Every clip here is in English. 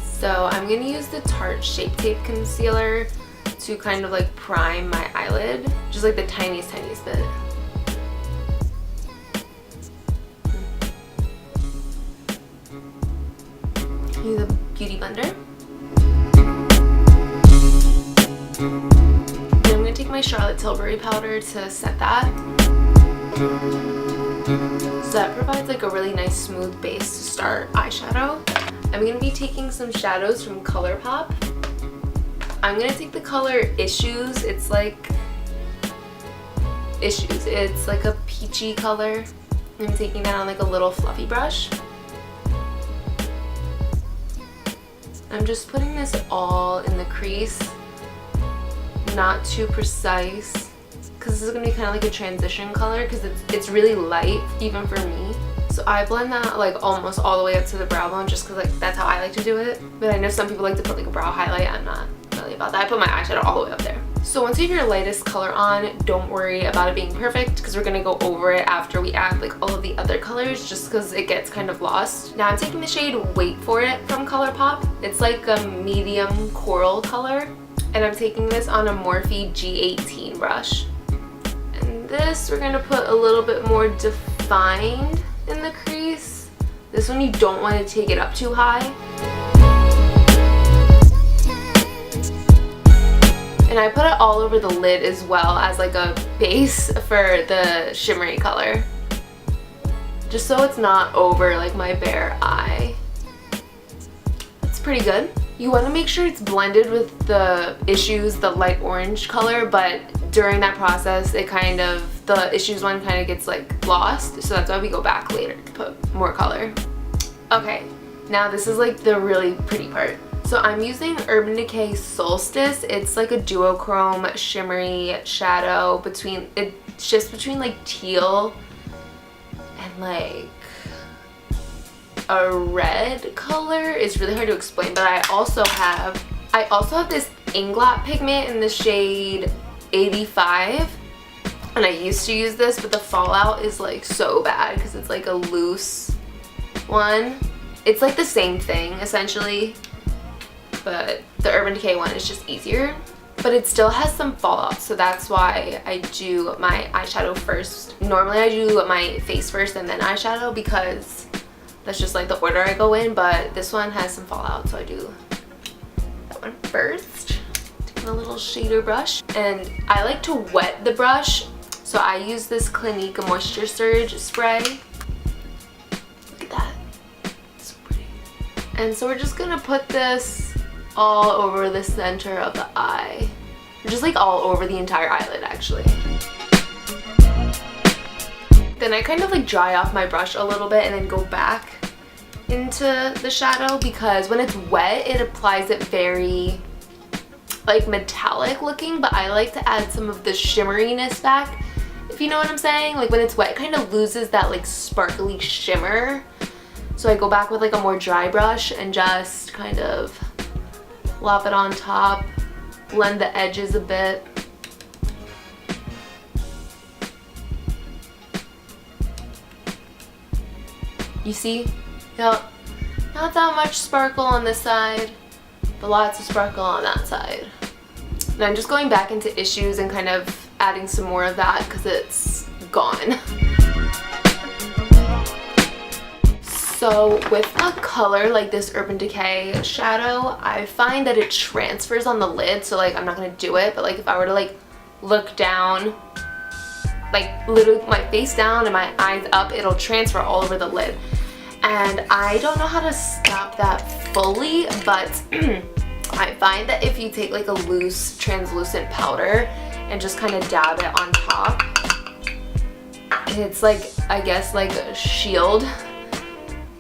So I'm going to use the Tarte Shape Tape Concealer to kind of like prime my eyelid, just like the tiniest bit. Use a beauty blender. Then I'm going to take my Charlotte Tilbury powder to set that. So that provides like a really nice smooth base to start eyeshadow. I'm going to be taking some shadows from Colourpop. I'm going to take the color Issues. It's like Issues. It's like a peachy color. I'm taking that on like a little fluffy brush. I'm just putting this all in the crease, not too precise, because this is going to be kind of like a transition color because it's really light even for me. So I blend that like almost all the way up to the brow bone just because like that's how I like to do it. But I know some people like to put like a brow highlight. I'm not really about that. I put my eyeshadow all the way up there. So once you have your lightest color on, don't worry about it being perfect because we're going to go over it after we add like all of the other colors just because it gets kind of lost. Now I'm taking the shade Wait For It from Colourpop. It's like a medium coral color. And I'm taking this on a Morphe G18 brush. And this we're going to put a little bit more defined in the crease. This one you don't want to take it up too high. And I put it all over the lid as well as like a base for the shimmery color. Just so it's not over like my bare eye. It's pretty good. You want to make sure it's blended with the Issues, the light orange color, but during that process the Issues one kind of gets like lost, so that's why we go back later to put more color. Okay, now this is like the really pretty part. So I'm using Urban Decay Solstice. It's like a duochrome shimmery shadow it's just between like teal and like a red color. It's really hard to explain, but I also have this Inglot pigment in the shade 85. And I used to use this, but the fallout is like so bad because it's like a loose one. It's like the same thing essentially, but the Urban Decay one is just easier. But it still has some fallout, so that's why I do my eyeshadow first. Normally I do my face first and then eyeshadow because that's just like the order I go in, but this one has some fallout, so I do that one first. Taking a little shader brush, and I like to wet the brush, so I use this Clinique Moisture Surge spray. Look at that, it's so pretty. And so we're just gonna put this all over the center of the eye. Just like all over the entire eyelid actually. Then I kind of like dry off my brush a little bit and then go back into the shadow because when it's wet it applies it very like metallic looking, but I like to add some of the shimmeriness back, if you know what I'm saying. Like when it's wet it kind of loses that like sparkly shimmer, so I go back with like a more dry brush and just kind of lop it on top, blend the edges a bit. You see? Yep. Not that much sparkle on this side, but lots of sparkle on that side. And I'm just going back into Issues and kind of adding some more of that because it's gone. So with a color like this Urban Decay shadow, I find that it transfers on the lid, so like I'm not gonna do it, but like if I were to like look down, like literally my face down and my eyes up, it'll transfer all over the lid. And I don't know how to stop that fully, but I find that if you take like a loose translucent powder and just kind of dab it on top, it's like, I guess like a shield,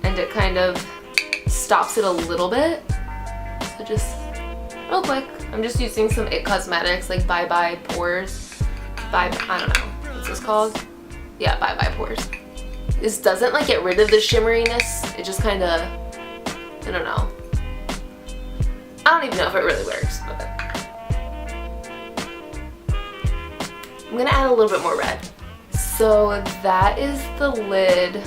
and it kind of stops it a little bit. So just real quick, I'm just using some IT Cosmetics like Bye Bye Pores. I don't know, what's this called? Yeah, Bye Bye Pores. This doesn't like get rid of the shimmeriness, it just kind of, I don't know. I don't even know if it really works, but I'm gonna add a little bit more red. So that is the lid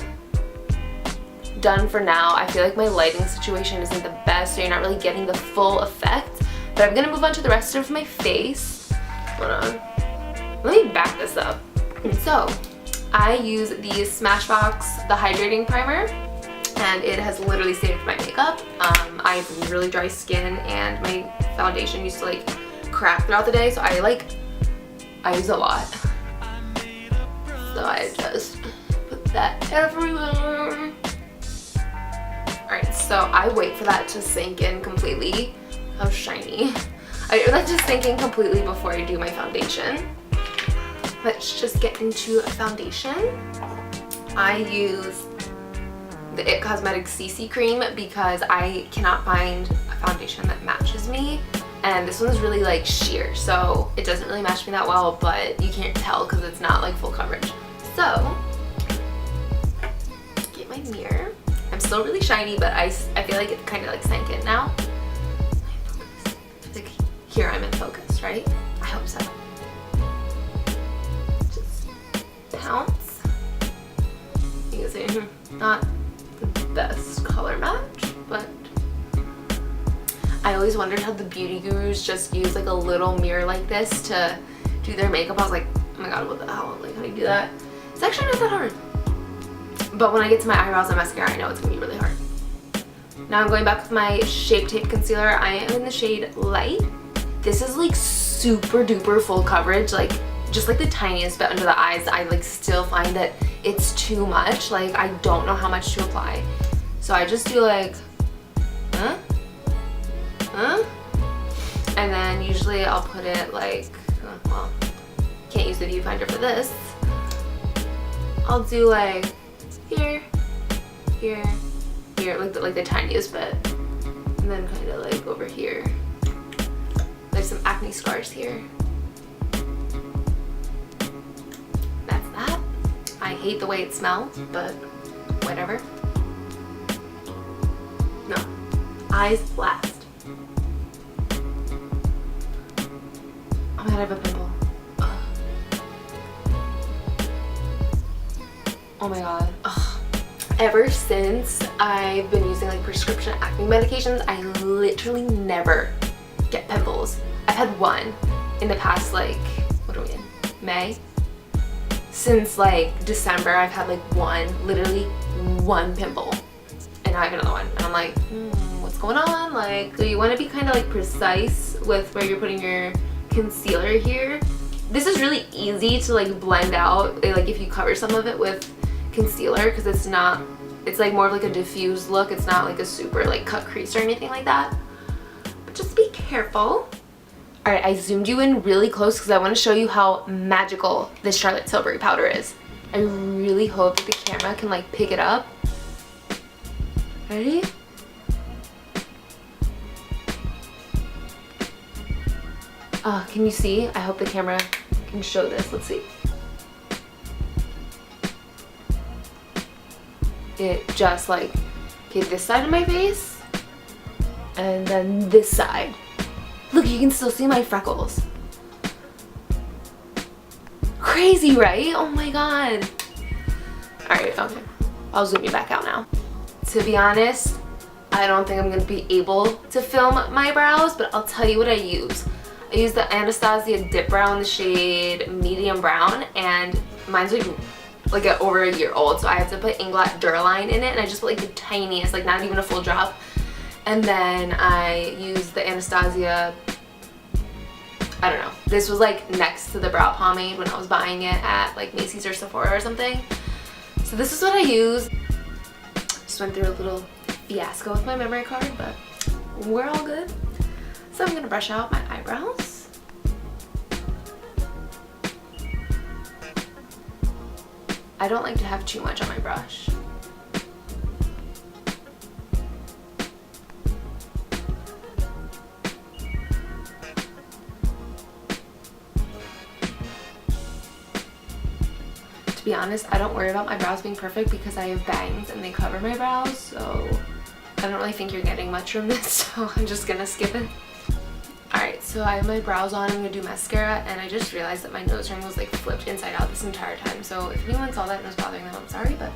done for now. I feel like my lighting situation isn't the best, so you're not really getting the full effect. But I'm gonna move on to the rest of my face. Hold on. Let me back this up. So, I use the Smashbox, the Hydrating Primer, and it has literally saved my makeup. I have really dry skin, and my foundation used to like crack throughout the day, so I use a lot. So I just put that everywhere. Alright, so I wait for that to sink in completely. How shiny. I let it sink in completely before I do my foundation. Let's just get into a foundation. I use the It Cosmetics CC cream because I cannot find a foundation that matches me. And this one's really like sheer, so it doesn't really match me that well, but you can't tell because it's not like full coverage. So, get my mirror. I'm still really shiny, but I feel like it kind of like sank in now. Like here I'm in focus, right? I hope so. Just pounce. You can see, not the best color match, but I always wondered how the beauty gurus just use like a little mirror like this to do their makeup. I was like, oh my god, what the hell? Like, how do you do that? It's actually not that hard. But when I get to my eyebrows and mascara, I know it's gonna be really hard. Now I'm going back with my Shape Tape Concealer. I am in the shade Light. This is like super duper full coverage, like just like the tiniest bit under the eyes. I like still find that it's too much. Like I don't know how much to apply. So I just do like, and then usually I'll put it like, well, can't use the viewfinder for this. I'll do like here, here, here, like the tiniest bit, and then kind of like over here. There's some acne scars here. That's that. I hate the way it smells, but whatever. No, eyes last. Oh my god, I have a pimple. Ugh. Oh my god. Ugh. Ever since I've been using like prescription acne medications, I literally never get pimples. I've had one in the past, like, what are we in? May? Since like December, I've had like literally one pimple. And now I have another one. And I'm like, what's going on? Like, so you want to be kind of like precise with where you're putting your concealer here. This is really easy to like blend out, like if you cover some of it with concealer, because it's like more of like a diffused look. It's not like a super like cut crease or anything like that. But just be careful. Alright, I zoomed you in really close because I want to show you how magical this Charlotte Tilbury powder is. I really hope that the camera can like pick it up. Ready? Can you see? I hope the camera can show this. Let's see. It just like, okay, this side of my face, and then this side. Look, you can still see my freckles. Crazy, right? Oh my god. Alright, okay. I'll zoom you back out now. To be honest, I don't think I'm going to be able to film my brows, but I'll tell you what I use. I use the Anastasia Dipbrow in the shade Medium Brown, and mine's like over a year old, so I have to put Inglot Duraline in it, and I just put like the tiniest, like not even a full drop. And then I use the Anastasia, I don't know, this was like next to the brow pomade when I was buying it at like Macy's or Sephora or something. So this is what I use. Just went through a little fiasco with my memory card, but we're all good. So I'm gonna brush out my eyebrows. I don't like to have too much on my brush. To be honest, I don't worry about my brows being perfect because I have bangs and they cover my brows, so I don't really think you're getting much from this, so I'm just gonna skip it. Alright, so I have my brows on, I'm gonna do mascara, and I just realized that my nose ring was like flipped inside out this entire time, so if anyone saw that and was bothering them, I'm sorry, but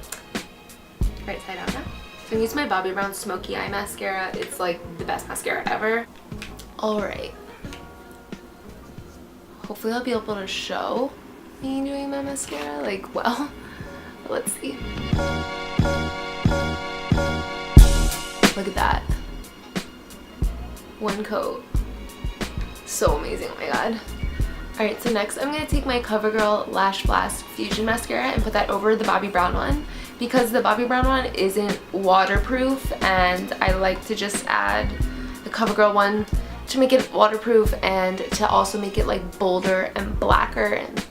right side out now. So I'm using my Bobbi Brown Smoky Eye Mascara. It's like the best mascara ever. Alright. Hopefully I'll be able to show me doing my mascara like well. Let's see. Look at that. One coat. So amazing, oh my god. Alright, so next I'm going to take my CoverGirl Lash Blast Fusion Mascara and put that over the Bobbi Brown one, because the Bobbi Brown one isn't waterproof and I like to just add the CoverGirl one to make it waterproof and to also make it like bolder and blacker and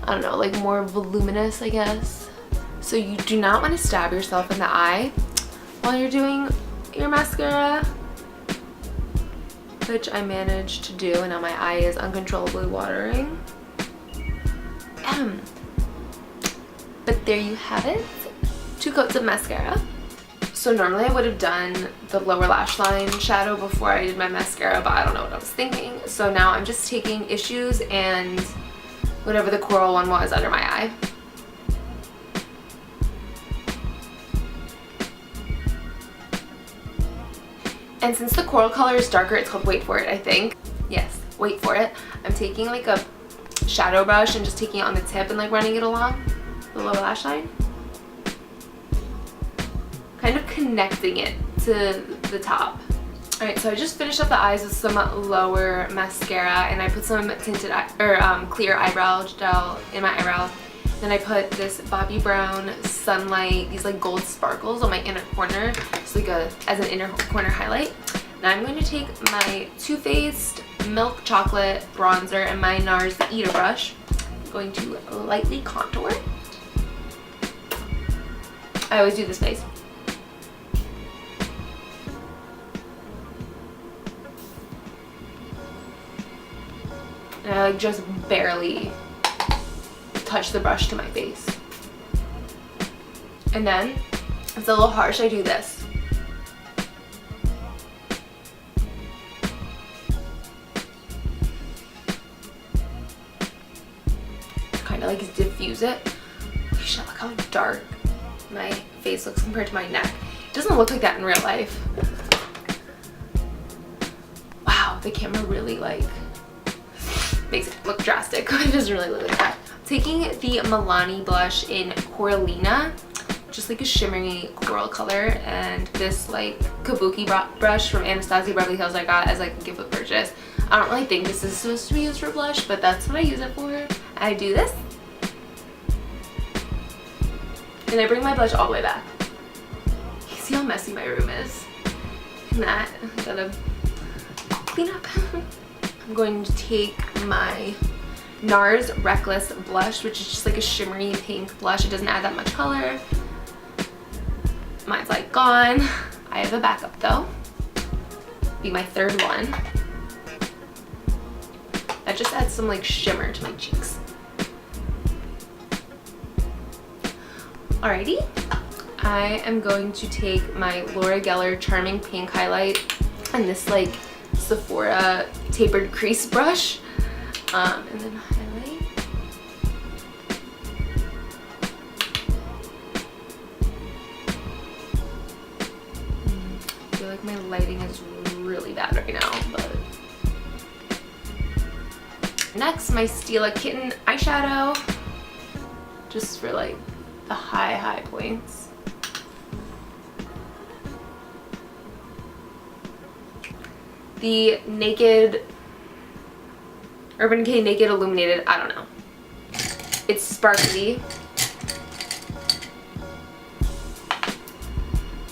I don't know, like more voluminous, I guess. So you do not want to stab yourself in the eye while you're doing your mascara, which I managed to do, and now my eye is uncontrollably watering. But there you have it, 2 coats of mascara. So normally I would have done the lower lash line shadow before I did my mascara, but I don't know what I was thinking. So now I'm just taking Issues and whatever the coral one was under my eye. And since the coral color is darker, it's called Wait For It, I think. Yes, Wait For It. I'm taking like a shadow brush and just taking it on the tip and like running it along the lower lash line. Kind of connecting it to the top. Alright, so I just finished up the eyes with some lower mascara and I put some tinted clear eyebrow gel in my eyebrow. Then I put this Bobbi Brown Sunlight, these like gold sparkles on my inner corner, just like as an inner corner highlight. Now I'm going to take my Too Faced Milk Chocolate Bronzer and my Nars Airbrush. I'm going to lightly contour it. I always do this face. And I like just barely touch the brush to my face. And then, if it's a little harsh, I do this. Kind of like diffuse it. Holy shit, look how dark my face looks compared to my neck. It doesn't look like that in real life. Wow, the camera really like makes it look drastic. It doesn't really look like that. Taking the Milani blush in Coralina, just like a shimmery coral color, and this like kabuki brush from Anastasia Beverly Hills I got as like a gift with purchase. I don't really think this is supposed to be used for blush, but that's what I use it for. I do this, and I bring my blush all the way back. You see how messy my room is? And that, I gotta clean up. I'm going to take my Nars Reckless blush, which is just like a shimmery pink blush. It doesn't add that much color. Mine's like gone. I have a backup though. Be my third one. That just adds some like shimmer to my cheeks. Alrighty. I am going to take my Laura Geller Charming Pink highlight and this like Sephora tapered crease brush. And then highlight. I feel like my lighting is really bad right now, but next my Stila Kitten eyeshadow, just for like the high points. The Urban Decay Naked Illuminated, I don't know. It's sparkly.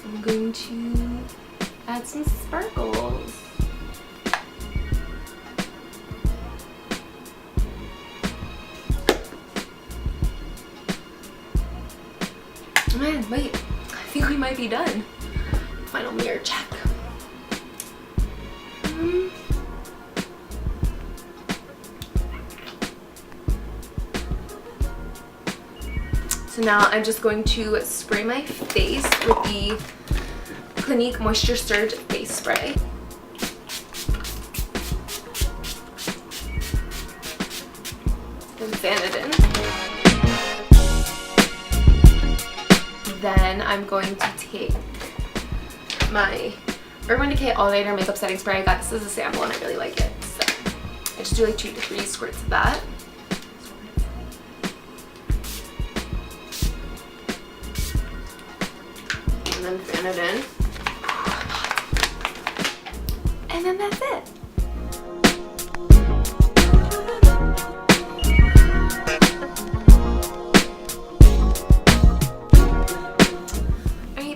I'm going to add some sparkles. Man, wait, I think we might be done. Final mirror check. So now I'm just going to spray my face with the Clinique Moisture Surge Face Spray. And fan it in. Then I'm going to take my Urban Decay All Nighter Makeup Setting Spray. I got this as a sample and I really like it. So I just do like 2 to 3 squirts of that. And then fan it in. And then that's it.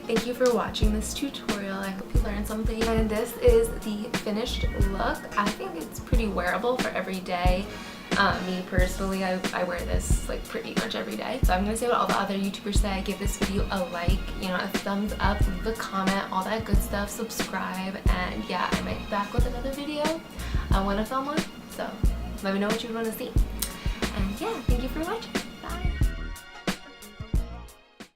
Thank you for watching this tutorial. I hope you learned something. And this is the finished look. I think it's pretty wearable for every day. Me personally, I wear this like pretty much every day. So I'm gonna say what all the other YouTubers say. Give this video a like, you know, a thumbs up, leave a comment, all that good stuff. Subscribe, and yeah, I might be back with another video. I want to film one, so let me know what you want to see. And yeah, thank you for watching.